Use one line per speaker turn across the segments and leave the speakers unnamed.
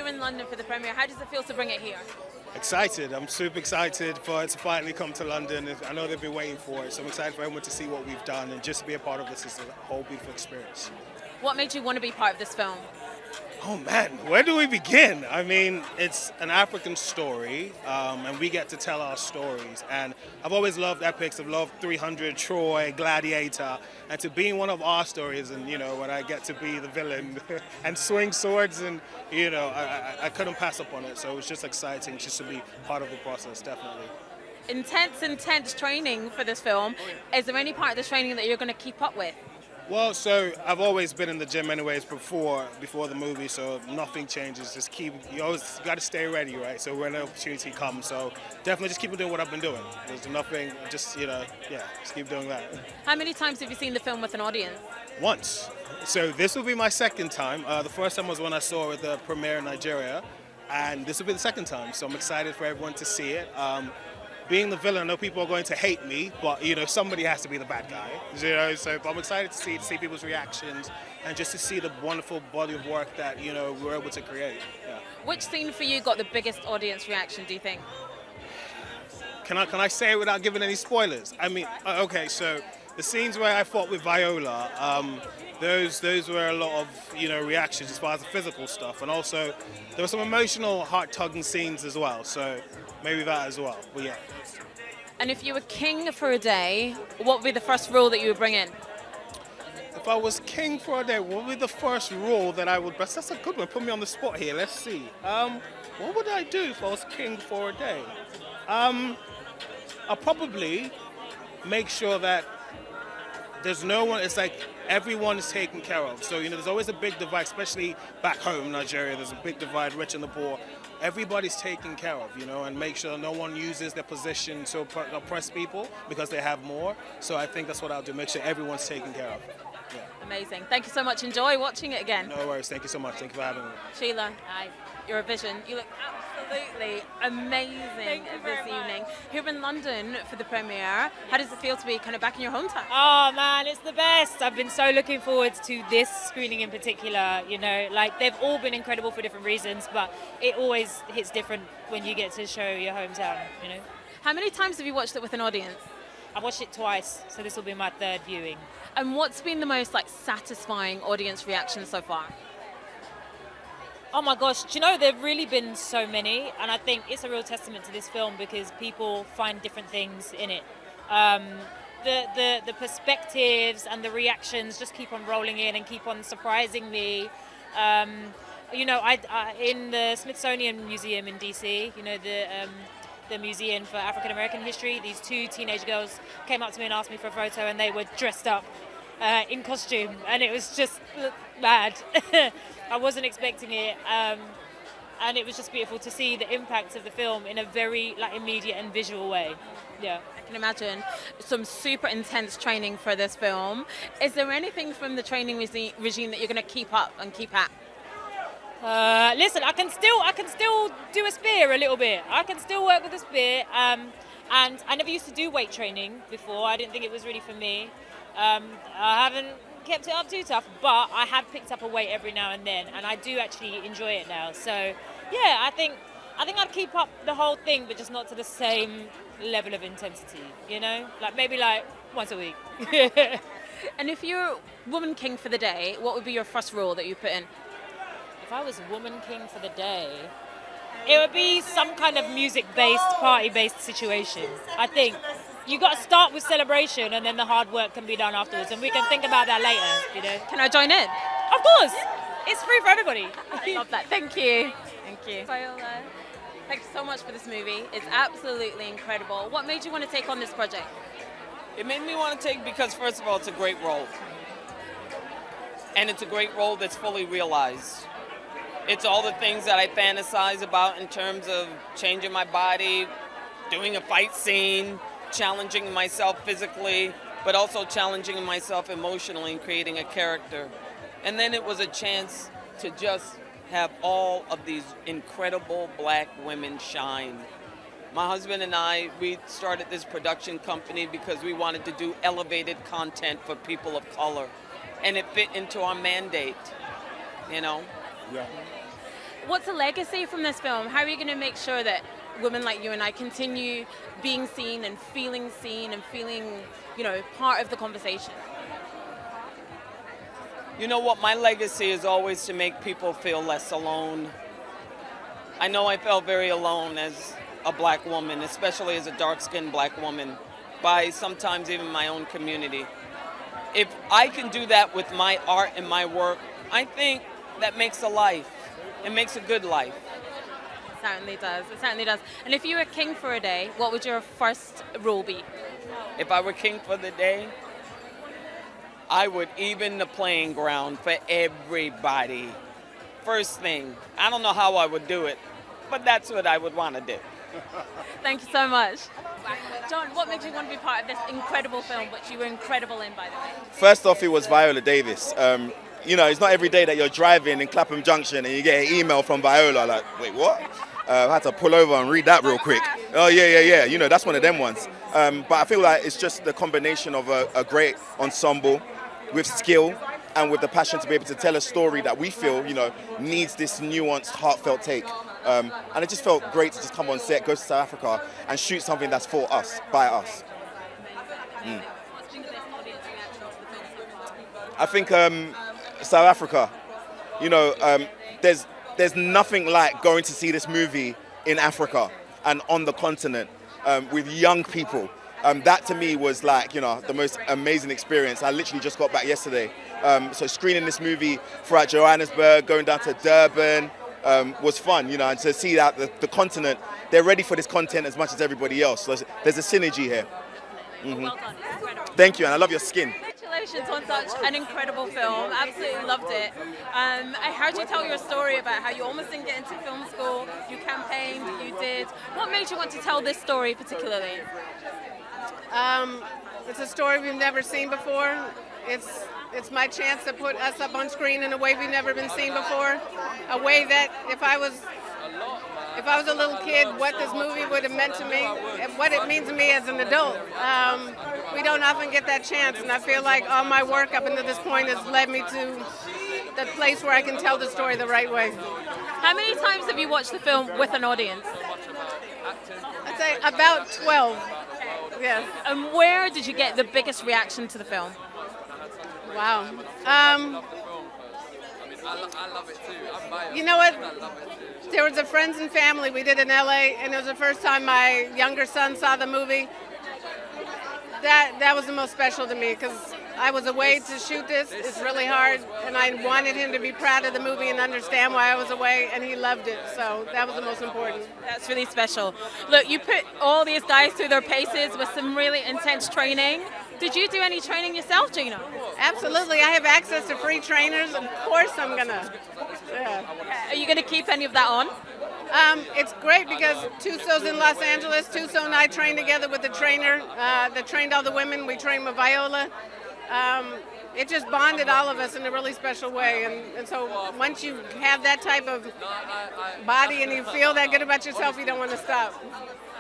you're in London for the premiere. How does it feel to bring it here?
Excited. I'm super excited for it to finally come to London. I know they've been waiting for it, so I'm excited for everyone to see what we've done and just to be a part of this is a whole beautiful experience.
What made you want to be part of this film?
Oh man, where do we begin? I mean, it's an African story, and we get to tell our stories. And I've always loved epics. I've loved 300, Troy, Gladiator, and to be in one of our stories, and when I get to be the villain and swing swords, and I couldn't pass up on it. So it was just exciting just to be part of the process, definitely.
Intense training for this film. Is there any part of this training that you're going to keep up with?
Well, so I've always been in the gym anyways before the movie, so nothing changes. You always got to stay ready, right? So when the opportunity comes, so definitely just keep doing what I've been doing. There's nothing, just keep doing that.
How many times have you seen the film with an audience?
Once. So this will be my second time. The first time was when I saw it at the premiere in Nigeria, and this will be the second time. So I'm excited for everyone to see it. Being the villain, I know people are going to hate me, but somebody has to be the bad guy. So I'm excited to see people's reactions and just to see the wonderful body of work that we're able to create. Yeah.
Which scene for you got the biggest audience reaction, do you think?
Can I say it without giving any spoilers? I mean, okay, so the scenes where I fought with Viola, those were a lot of reactions as far as the physical stuff, and also there were some emotional, heart-tugging scenes as well. So maybe that as well. But yeah.
And if you were king for a day, what would be the first rule that you would bring in?
If I was king for a day, what would be the first rule that I would... That's a good one. Put me on the spot here. Let's see. What would I do if I was king for a day? I'll probably make sure that there's no one... It's like everyone is taken care of. So, there's always a big divide, especially back home in Nigeria. There's a big divide, rich and the poor. Everybody's taken care of, and make sure no one uses their position to oppress people because they have more. So I think that's what I'll do, make sure everyone's taken care of. Yeah.
Amazing. Thank you so much. Enjoy watching it again.
No worries. Thank you so much. Thank you for having me.
Sheila, hi. Eurovision. You look absolutely amazing this evening. Here in London for the premiere. How does it feel to be kind of back in your hometown?
Oh man, it's the best. I've been so looking forward to this screening in particular. They've all been incredible for different reasons, but it always hits different when you get to show your hometown.
How many times have you watched it with an audience?
I've watched it twice, so this will be my third viewing.
And what's been the most satisfying audience reaction so far?
Oh my gosh, there've really been so many, and I think it's a real testament to this film because people find different things in it. The perspectives and the reactions just keep on rolling in and keep on surprising me. I in the Smithsonian Museum in DC, the Museum for African American History, these two teenage girls came up to me and asked me for a photo, and they were dressed up in costume, and it was just mad. I wasn't expecting it, and it was just beautiful to see the impact of the film in a very immediate and visual way. Yeah,
I can imagine some super intense training for this film. Is there anything from the training regime that you're going to keep up and keep at?
Listen, I can still do a spear a little bit. I can still work with a spear, and I never used to do weight training before. I didn't think it was really for me. I haven't kept it up too tough, but I have picked up a weight every now and then, and I do actually enjoy it now. So yeah, I think I'd keep up the whole thing, but just not to the same level of intensity, maybe once a week.
And if you're woman king for the day, what would be your first rule that you put in?
If I was woman king for the day, it would be some kind of music-based, party-based situation. I think you got to start with celebration, and then the hard work can be done afterwards, and we can think about that later.
Can I join in?
Of course, it's free for everybody.
I love that. Thank you. Thank you. Viola, thanks so much for this movie. It's absolutely incredible. What made you want to take on this project?
It made me want to take because, first of all, it's a great role. And it's a great role that's fully realized. It's all the things that I fantasize about in terms of changing my body, doing a fight scene, challenging myself physically, but also challenging myself emotionally and creating a character. And then it was a chance to just have all of these incredible black women shine. My husband and I, we started this production company because we wanted to do elevated content for people of color. And it fit into our mandate,
Yeah.
What's the legacy from this film? How are you going to make sure that women like you and I continue being seen and feeling, part of the conversation?
You know what? My legacy is always to make people feel less alone. I know I felt very alone as a black woman, especially as a dark-skinned black woman, by sometimes even my own community. If I can do that with my art and my work, I think that makes a life. It makes a good life.
It certainly does. It certainly does. And if you were king for a day, what would your first rule be?
If I were king for the day, I would even the playing ground for everybody. First thing, I don't know how I would do it, but that's what I would want to do.
Thank you so much. John, what makes you want to be part of this incredible film, which you were incredible in, by the way?
First off, it was Viola Davis. It's not every day that you're driving in Clapham Junction and you get an email from Viola, like, wait, what? I had to pull over and read that real quick. Oh, yeah. That's one of them ones. But I feel like it's just the combination of a great ensemble with skill and with the passion to be able to tell a story that we feel, needs this nuanced, heartfelt take. And it just felt great to just come on set, go to South Africa and shoot something that's for us, by us. I think South Africa, there's nothing like going to see this movie in Africa and on the continent with young people. That to me was like, the most amazing experience. I literally just got back yesterday. So screening this movie throughout Johannesburg, going down to Durban, was fun, and to see that the continent, they're ready for this content as much as everybody else. So there's a synergy here.
Well done. It's incredible.
Thank you, and I love your skin.
Congratulations on such an incredible film. Absolutely loved it. I heard you tell your story about how you almost didn't get into film school, you campaigned, you did. What made you want to tell this story particularly?
It's a story we've never seen before. It's my chance to put us up on screen in a way we've never been seen before. A way that if I was a little kid, what this movie would have meant to me and what it means to me as an adult. We don't often get that chance, and I feel like all my work up until this point has led me to the place where I can tell the story the right way.
How many times have you watched the film with an audience?
I'd say about 12. Yes.
And where did you get the biggest reaction to the film?
Wow.
I love it too. I'm biased.
You know what?
I love it too.
There was a friends and family we did in LA, and it was the first time my younger son saw the movie. That was the most special to me because I was away to shoot this. It's really hard, and I wanted him to be proud of the movie and understand why I was away, and he loved it. So that was the most important.
That's really special. Look, you put all these guys through their paces with some really intense training. Did you do any training yourself, Gina?
Absolutely. I have access to free trainers. Of course I'm going to. Yeah.
Are you going to keep any of that on?
It's great because Tuso's in Los Angeles. Tuso and I trained together with the trainer that trained all the women. We trained with Viola. It just bonded all of us in a really special way. And so once you have that type of body and you feel that good about yourself, you don't want to stop.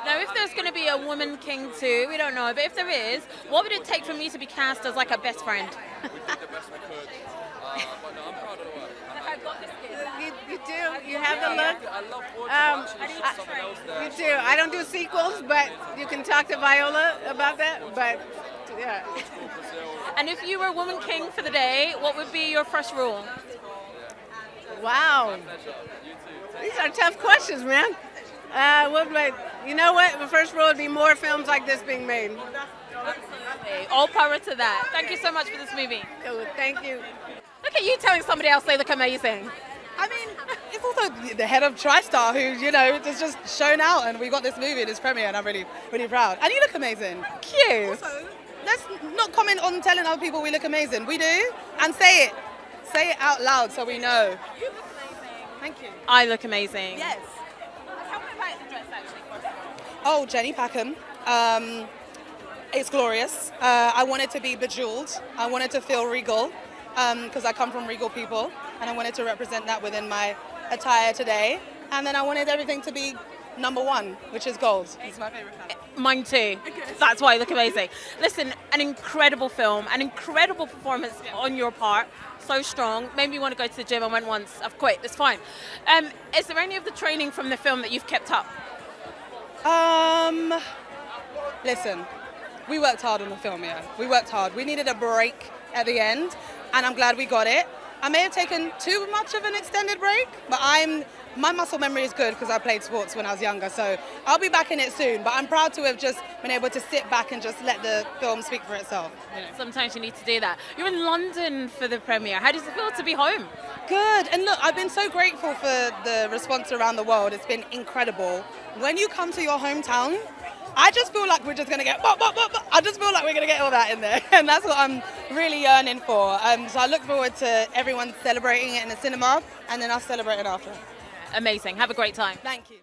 Now, if there's going to be a woman king too, we don't know, but if there is, what would it take for me to be cast as like a best friend?
We did the best we could, but no, I'm proud of the work.
I've got this kid. You do. You have the look.
I love watching someone else there.
You do. I don't do sequels, but you can talk to Viola about that. But yeah.
And if you were woman king for the day, what would be your first rule?
Wow. These are tough questions, man. You know what? The first rule would be more films like this being made.
Absolutely. All power to that. Thank you so much for this movie.
Cool. Thank you.
Look at you telling somebody else they look amazing.
I mean, it's also the head of TriStar who, has just shown out, and we got this movie in its premiere, and I'm really, really proud. And you look amazing.
Cute.
Also, let's not comment on telling other people we look amazing. We do, and say it. Say it out loud so we know.
You look amazing.
Thank you.
I look amazing.
Yes.
Tell me about the dress, actually.
Oh, Jenny Packham. It's glorious. I wanted to be bejeweled. I wanted to feel regal because I come from regal people, and I wanted to represent that within my attire today. And then I wanted everything to be #1, which is gold. It's my favorite color.
Mine too. That's why you look amazing. Listen, an incredible film, an incredible performance on your part. So strong. Made me want to go to the gym. I went once. I've quit. It's fine. Is there any of the training from the film that you've kept up?
Listen, we worked hard on the film, yeah. We worked hard. We needed a break at the end, and I'm glad we got it. I may have taken too much of an extended break, but my muscle memory is good because I played sports when I was younger, so I'll be back in it soon. But I'm proud to have just been able to sit back and just let the film speak for itself. You know.
Sometimes you need to do that. You're in London for the premiere. How does it feel to be home?
Good. And look, I've been so grateful for the response around the world. It's been incredible. When you come to your hometown, I just feel like we're just going to get, I just feel like we're going to get all that in there. And that's what I'm really yearning for. So I look forward to everyone celebrating it in the cinema and then us celebrating after.
Amazing. Have a great time.
Thank you.